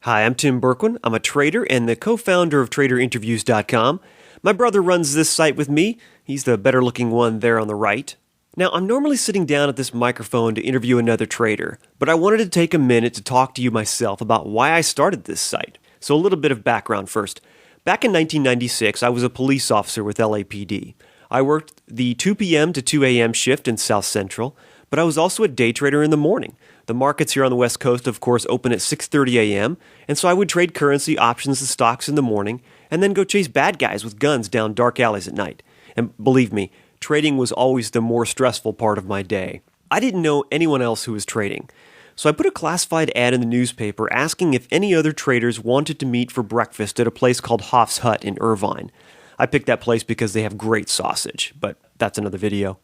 Hi, I'm Tim Berkwin. I'm a trader and the co-founder of TraderInterviews.com. My brother runs this site with me. He's the better-looking one there on the right. Now, I'm normally sitting down at this microphone to interview another trader, but I wanted to take a minute to talk to you myself about why I started this site. So a little bit of background first. Back in 1996, I was a police officer with LAPD. I worked the 2 p.m. to 2 a.m. shift in South Central, but I was also a day trader in the morning. The markets here on the West Coast, of course, open at 6:30 a.m., and so I would trade currency, options, and stocks in the morning, and then go chase bad guys with guns down dark alleys at night. And believe me, trading was always the more stressful part of my day. I didn't know anyone else who was trading, so I put a classified ad in the newspaper asking if any other traders wanted to meet for breakfast at a place called Hoff's Hut in Irvine. I picked that place because they have great sausage, but that's another video.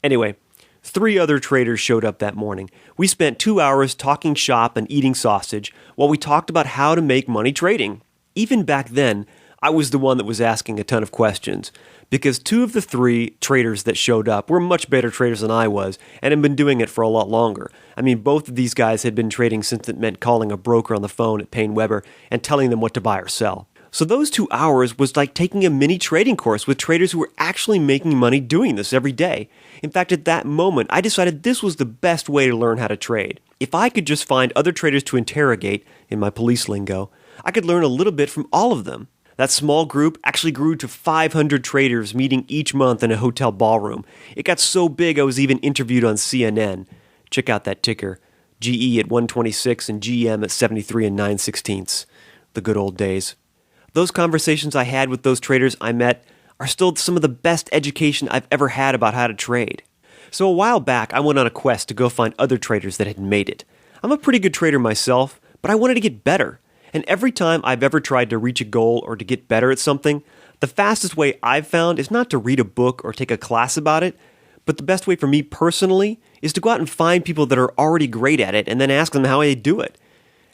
Anyway, 3 other traders showed up that morning. We spent 2 hours talking shop and eating sausage while we talked about how to make money trading. Even back then, I was the one that was asking a ton of questions because 2 of the 3 traders that showed up were much better traders than I was and had been doing it for a lot longer. I mean, both of these guys had been trading since it meant calling a broker on the phone at Payne Weber and telling them what to buy or sell. So those 2 hours was like taking a mini trading course with traders who were actually making money doing this every day. In fact, at that moment, I decided this was the best way to learn how to trade. If I could just find other traders to interrogate, in my police lingo, I could learn a little bit from all of them. That small group actually grew to 500 traders meeting each month in a hotel ballroom. It got so big I was even interviewed on CNN. Check out that ticker. GE at 126 and GM at 73 and 9/16. The good old days. Those conversations I had with those traders I met are still some of the best education I've ever had about how to trade. So a while back, I went on a quest to go find other traders that had made it. I'm a pretty good trader myself, but I wanted to get better. And every time I've ever tried to reach a goal or to get better at something, the fastest way I've found is not to read a book or take a class about it, but the best way for me personally is to go out and find people that are already great at it and then ask them how they do it.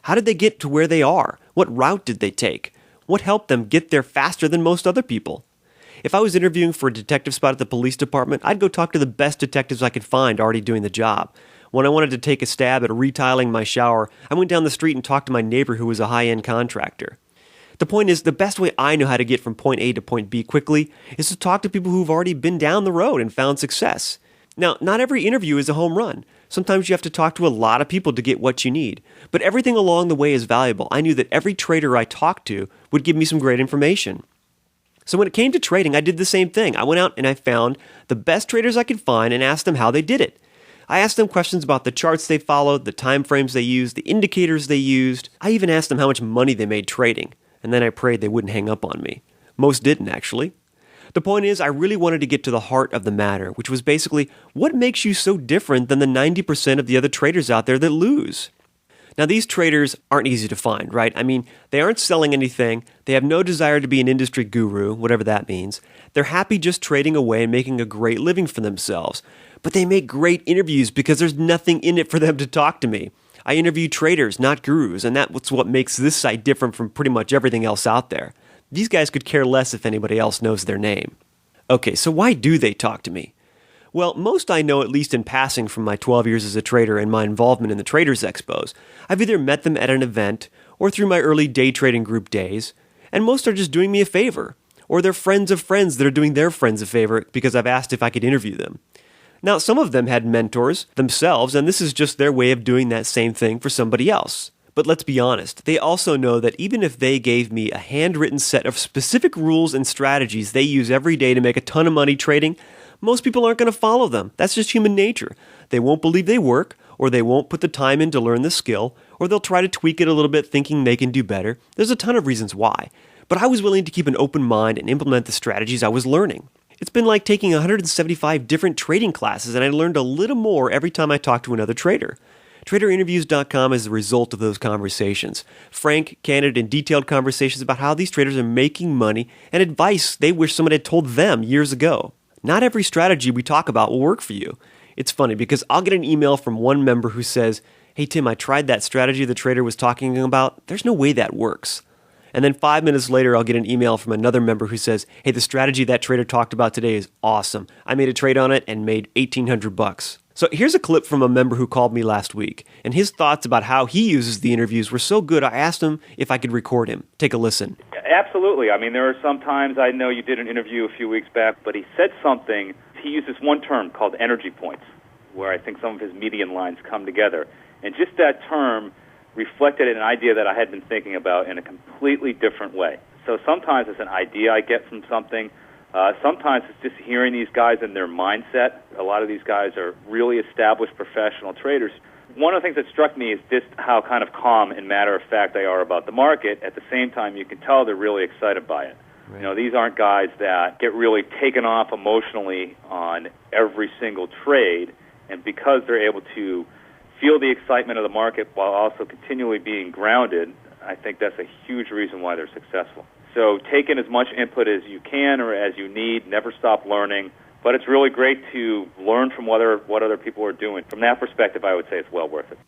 How did they get to where they are? What route did they take? What helped them get there faster than most other people? If I was interviewing for a detective spot at the police department, I'd go talk to the best detectives I could find already doing the job. When I wanted to take a stab at retiling my shower, I went down the street and talked to my neighbor who was a high-end contractor. The point is, the best way I know how to get from point A to point B quickly is to talk to people who've already been down the road and found success. Now, not every interview is a home run. Sometimes you have to talk to a lot of people to get what you need. But everything along the way is valuable. I knew that every trader I talked to would give me some great information. So when it came to trading, I did the same thing. I went out and I found the best traders I could find and asked them how they did it. I asked them questions about the charts they followed, the time frames they used, the indicators they used. I even asked them how much money they made trading. And then I prayed they wouldn't hang up on me. Most didn't, actually. The point is, I really wanted to get to the heart of the matter, which was basically, what makes you so different than the 90% of the other traders out there that lose? Now, these traders aren't easy to find, right? I mean, they aren't selling anything. They have no desire to be an industry guru, whatever that means. They're happy just trading away and making a great living for themselves. But they make great interviews because there's nothing in it for them to talk to me. I interview traders, not gurus, and that's what makes this site different from pretty much everything else out there. These guys could care less if anybody else knows their name. Okay, so why do they talk to me? Well, most I know at least in passing from my 12 years as a trader and my involvement in the Traders Expos. I've either met them at an event or through my early day trading group days, and most are just doing me a favor, or they're friends of friends that are doing their friends a favor because I've asked if I could interview them. Now, some of them had mentors themselves, and this is just their way of doing that same thing for somebody else. But let's be honest, they also know that even if they gave me a handwritten set of specific rules and strategies they use every day to make a ton of money trading, most people aren't going to follow them. That's just human nature. They won't believe they work, or they won't put the time in to learn the skill, or they'll try to tweak it a little bit thinking they can do better. There's a ton of reasons why. But I was willing to keep an open mind and implement the strategies I was learning. It's been like taking 175 different trading classes, and I learned a little more every time I talked to another trader. TraderInterviews.com is the result of those conversations. Frank, candid, and detailed conversations about how these traders are making money and advice they wish someone had told them years ago. Not every strategy we talk about will work for you. It's funny because I'll get an email from one member who says, "Hey Tim, I tried that strategy the trader was talking about. There's no way that works." And then 5 minutes later, I'll get an email from another member who says, "Hey, the strategy that trader talked about today is awesome. I made a trade on it and made $1,800 bucks." So here's a clip from a member who called me last week, and his thoughts about how he uses the interviews were so good I asked him if I could record him. Take a listen. Absolutely. I mean, there are some times, I know you did an interview a few weeks back, but he said something, he used this one term called energy points, where I think some of his median lines come together. And just that term reflected an idea that I had been thinking about in a completely different way. So sometimes it's an idea I get from something. Sometimes it's just hearing these guys and their mindset. A lot of these guys are really established professional traders. One of the things that struck me is just how kind of calm and matter-of-fact they are about the market. At the same time, you can tell they're really excited by it. Right. You know, these aren't guys that get really taken off emotionally on every single trade, and because they're able to feel the excitement of the market while also continually being grounded, I think that's a huge reason why they're successful. So take in as much input as you can or as you need. Never stop learning. But it's really great to learn from what other people are doing. From that perspective, I would say it's well worth it.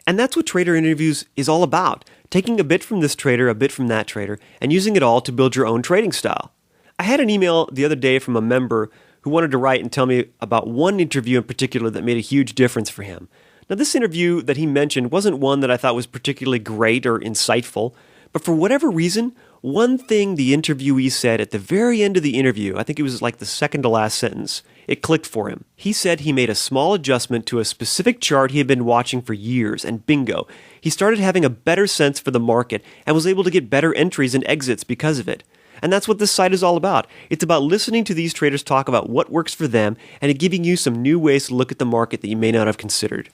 And that's what Trader Interviews is all about, taking a bit from this trader, a bit from that trader, and using it all to build your own trading style. I had an email the other day from a member who wanted to write and tell me about one interview in particular that made a huge difference for him. Now, this interview that he mentioned wasn't one that I thought was particularly great or insightful, but for whatever reason, one thing the interviewee said at the very end of the interview, I think it was like the second to last sentence, it clicked for him. He said he made a small adjustment to a specific chart he had been watching for years, and bingo, he started having a better sense for the market and was able to get better entries and exits because of it. And that's what this site is all about. It's about listening to these traders talk about what works for them and giving you some new ways to look at the market that you may not have considered.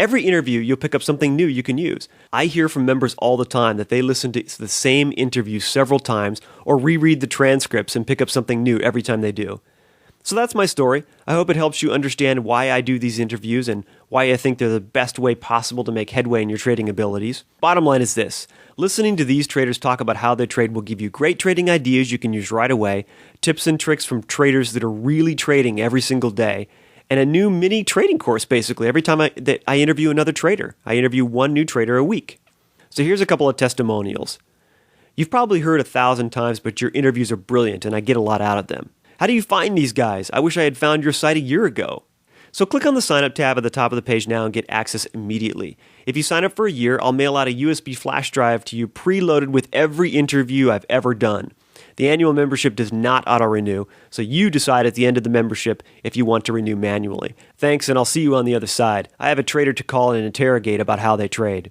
Every interview, you'll pick up something new you can use. I hear from members all the time that they listen to the same interview several times or reread the transcripts and pick up something new every time they do. So that's my story. I hope it helps you understand why I do these interviews and why I think they're the best way possible to make headway in your trading abilities. Bottom line is this. Listening to these traders talk about how they trade will give you great trading ideas you can use right away, tips and tricks from traders that are really trading every single day, and a new mini trading course, basically, every time I interview another trader. I interview one new trader a week. So here's a couple of testimonials. You've probably heard 1,000 times, but your interviews are brilliant, and I get a lot out of them. How do you find these guys? I wish I had found your site a year ago. So click on the Sign Up tab at the top of the page now and get access immediately. If you sign up for a year, I'll mail out a USB flash drive to you preloaded with every interview I've ever done. The annual membership does not auto-renew, so you decide at the end of the membership if you want to renew manually. Thanks, and I'll see you on the other side. I have a trader to call and interrogate about how they trade.